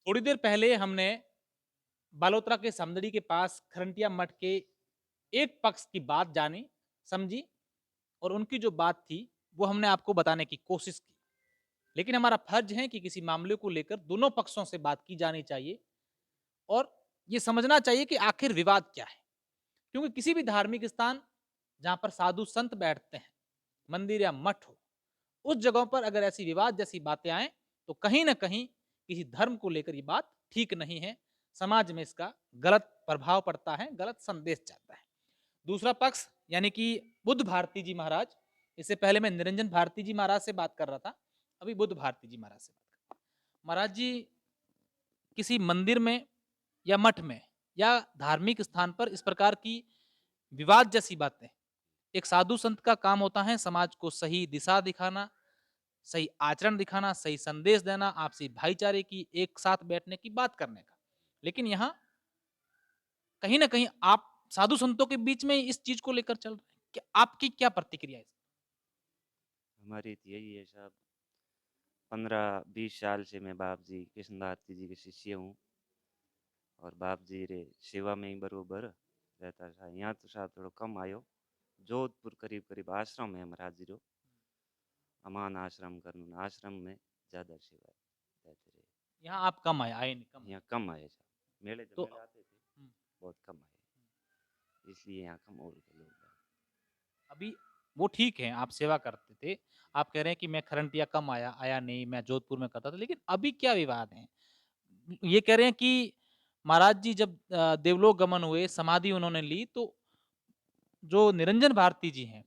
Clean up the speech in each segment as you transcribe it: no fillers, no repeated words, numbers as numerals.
थोड़ी देर पहले हमने बालोतरा के समदड़ी के पास खरंटिया मठ के एक पक्ष की बात जानी, समझी और उनकी जो बात थी, वो हमने आपको बताने की कोशिश की। लेकिन हमारा फर्ज है कि किसी मामले को लेकर दोनों पक्षों से बात की जानी चाहिए और ये समझना चाहिए कि आखिर विवाद क्या है। क्योंकि किसी भी धार्मिक स्थान जहाँ पर साधु संत बैठते हैं, मंदिर या मठ हो, उस जगहों पर अगर ऐसी विवाद जैसी बातें आएँ, तो कहीं न कहीं किसी धर्म को लेकर ये बात ठीक नहीं है। समाज में इसका गलत प्रभाव पड़ता है, गलत संदेश जाता है। दूसरा पक्ष यानी कि बुद्ध भारती जी महाराज, इससे पहले मैं निरंजन भारती जी महाराज से बात कर रहा था, अभी बुद्ध भारती जी महाराज से बात कर रहा हूँ। महाराज जी किसी मंदिर में या मठ में या धार्मिक स्थान पर इस प्रकार की विवाद जैसी बातें, एक साधु संत का काम होता है समाज को सही दिशा दिखाना, सही आचरण दिखाना, सही संदेश देना, आपसी भाईचारे की, एक साथ बैठने की, बात करने का। लेकिन यहाँ कहीं न कहीं आप साधु संतों के बीच में इस चीज़ को लेकर चल रहे हैं। क्या आपकी क्या प्रतिक्रिया है इस? हमारी तो यही है साहब। 15-20 साल से मैं बाप जी कृष्ण भारती जी के शिष्य हूँ और बाप जी रे सेवा में ही बरोबर रहता था। यहाँ तो साहब थोड़ा कम आयो। जोधपुर करीब करीब आश्रम है महाराज जी रो। अमान आश्रम करनून आश्रम में ज़्यादा सेवा रहते रहे। यहाँ आप कम आए नहीं, कम आए। यहाँ कम आए साहब। मेले जब तो मेले आते थे हुँ, बहुत कम आए, इसलिए यहाँ कम और के लोग हैं। अभी वो ठीक है, आप सेवा करते थे। आप कह रहे हैं कि मैं खरंटिया कम आया नहीं, मैं जोधपुर में करता था। लेकिन अभी क्या विवाद है? ये कह रहे हैं कि महाराज जी जब देवलोक गमन हुए, समाधि उन्होंने ली, तो जो निरंजन भारती जी हैं,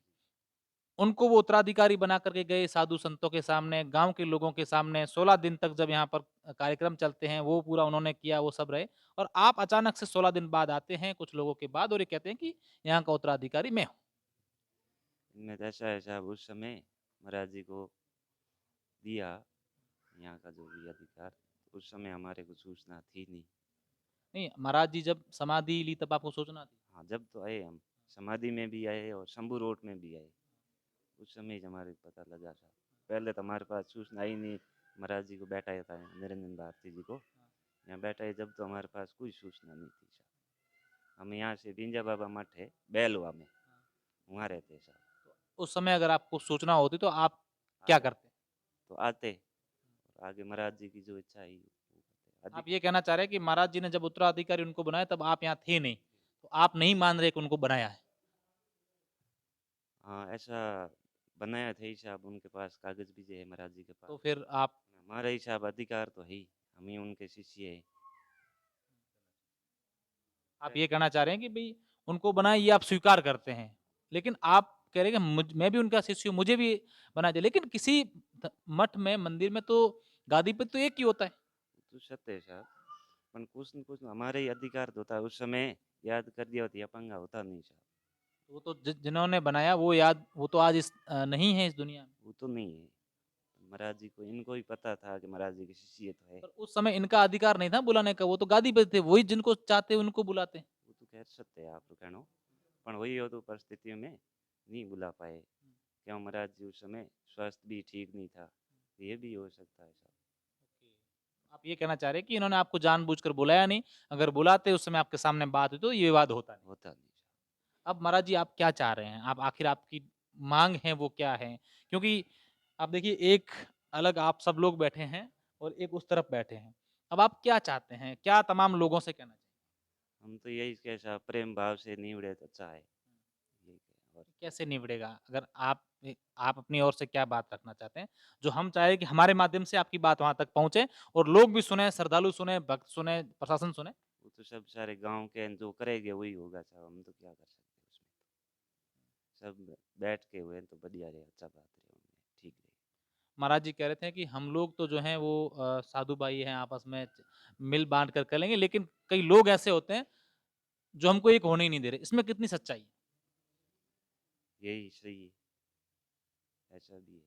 उनको वो उत्तराधिकारी बना करके गए साधु संतों के सामने, गाँव के लोगों के सामने 16 दिन तक जब यहाँ पर कार्यक्रम चलते हैं, वो पूरा उन्होंने किया, वो सब रहे और आप अचानक से 16 दिन बाद आते हैं कुछ लोगों के बाद और ये कहते हैं कि यहाँ का उत्तराधिकारी मैं हूँ। इनमें तो ऐसा है साहब, उस समय महाराज जी को दिया यहाँ का जो भी अधिकार, उस समय हमारे को सूचना थी नहीं। नहीं, महाराज जी जब समाधि ली तब आपको सूचना थी? हाँ, जब तो आए हम समाधि में भी आए और शंभू रोड में भी आए, उस समय ही हमारे को पता लगा था। पहले तो हमारे पास सूचना ही नहीं। महाराज जी को बैठाया था यहाँ, निरंजन भारती जी को यहाँ बैठाए जब, तो हमारे पास कोई सूचना नहीं थी साहब। हम यहाँ से बिंजा बाबा मठ है बेलवा में, वहाँ रहते हैं साहब। उस समय अगर आपको सूचना होती तो आप क्या आगे करते? तो आते और आगे महाराज जी की जो इच्छा है वो करते आप अधिक। ये कहना चाह रहे हैं कि महाराज जी ने जब उत्तराधिकारी उनको बनाया तब आप यहाँ थे नहीं, तो आप नहीं मान रहे कि उनको बनाया है। हाँ, ऐसा बनाया था ही साहब, उनके पास कागज भी है महाराज जी के पास। तो फिर आप हमारा ही साहब अधिकार तो है ही, हम ही उनके शिष्य है। आप ये कहना चाह रहे हैं कि भई उनको बनाया ये आप स्वीकार करते हैं। लेकिन आप कह रहे हैं कि मैं भी उनका शिष्य हूँ, मुझे भी बना दिया। लेकिन किसी मठ में, मंदिर में तो गादी पे तो एक ही होता है। तो सत्य है साहब, पर कुछ न कुछ हमारे ही अधिकार तो होता है। उस समय याद कर दिया होती पंगा होता नहीं साहब। वो तो जिन्होंने बनाया वो तो आज नहीं है इस दुनिया में। वो तो नहीं है। महाराज जी को इनको ही पता था कि महाराज जी की शिष्य तो है। पर उस समय इनका अधिकार नहीं था बुलाने का, वो तो गादी पे थे, वही जिनको चाहते उनको बुलाते। वो तो खैर सत्य है आप तो कहना, पर वही हो तो परिस्थितियों में नहीं बुला पाए। क्यों महाराज जी उस समय स्वास्थ्य भी ठीक नहीं था, ये भी हो सकता है साहब। आप ये कहना चाह रहे हैं कि इन्होंने आपको जानबूझकर बुलाया नहीं, अगर बुलाते उस समय आपके सामने बात हुई तो ये विवाद होता नहीं। होता नहीं साहब। अब महाराज जी आप क्या चाह रहे हैं? आप आखिर आपकी माँग है वो क्या है? क्योंकि आप देखिए एक अलग आप सब लोग बैठे हैं और एक उस तरफ बैठे हैं। अब आप क्या चाहते हैं? क्या तमाम लोगों से कहना चाहिए? हम तो यही कह साहब, प्रेम भाव से निवड़े तो अच्छा है, यही कहें और कैसे निबड़ेगा? अगर आप अपनी ओर से क्या बात रखना चाहते हैं? जो हम चाहें कि हमारे माध्यम से आपकी बात वहाँ तक पहुँचे और लोग भी सुने, श्रद्धालु सुने, भक्त सुने, प्रशासन सुने? वो तो सब सारे गांव के हैं, जो करेंगे वही होगा साहब, हम तो क्या कर सकते हैं उसमें। सब बैठ के हुए तो बढ़िया रहे, अच्छा बात रहे उनमें, ठीक रहे। महाराज जी कह रहे थे कि हम लोग तो जो हैं वो साधु भाई हैं आपस में मिल बाँट कर लेंगे, लेकिन कई लोग ऐसे होते हैं जो हमको एक होने ही नहीं दे रहे। इसमें कितनी सच्चाई है? यही सही है, ऐसा भी है,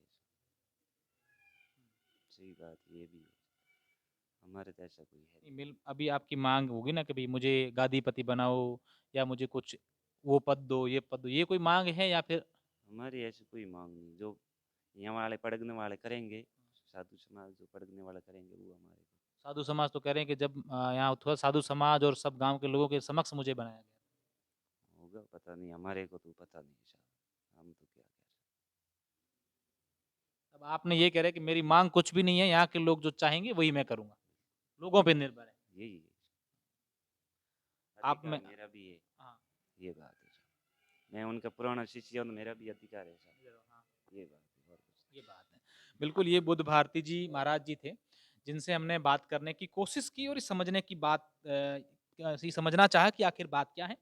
सही बात ये भी है। हमारे तो ऐसा कोई है नहीं। मिल अभी आपकी माँग होगी ना कि भई मुझे गादीपति बनाओ या मुझे कुछ वो पद दो, ये पद दो, ये कोई माँग है या फिर हमारी ऐसी कोई मांग नहीं, जो यहाँ वाले पड़कने वाले करेंगे, साधु समाज जो पड़कने वाले करेंगे वो हमारे को साधु समाज तो कह रहे हैं कि जब यहाँ थोड़ा साधु समाज और सब गाँव के लोगों के समक्ष मुझे बनाया गया। होगा, पता नहीं, हमारे को तो पता नहीं साहब, हम तो क्या कह अब आपने ये कह रहे हैं कि मेरी माँग कुछ भी नहीं है, यहाँ के लोग जो चाहेंगे वही मैं करूँगा। लोगों पे निर्भर है। यही है, आप अधिकार में मेरा भी है, हाँ, ये बात है साहब। मैं उनका पुराना शिष्य हूँ तो मेरा भी अधिकार है साहब, हाँ, ये बात है और कुछ ये बात है। बिल्कुल, ये बुद्ध भारती जी महाराज जी थे, जिनसे हमने बात करने की कोशिश की और समझने की बात ये समझना चाहा कि आखिर बात क्या है।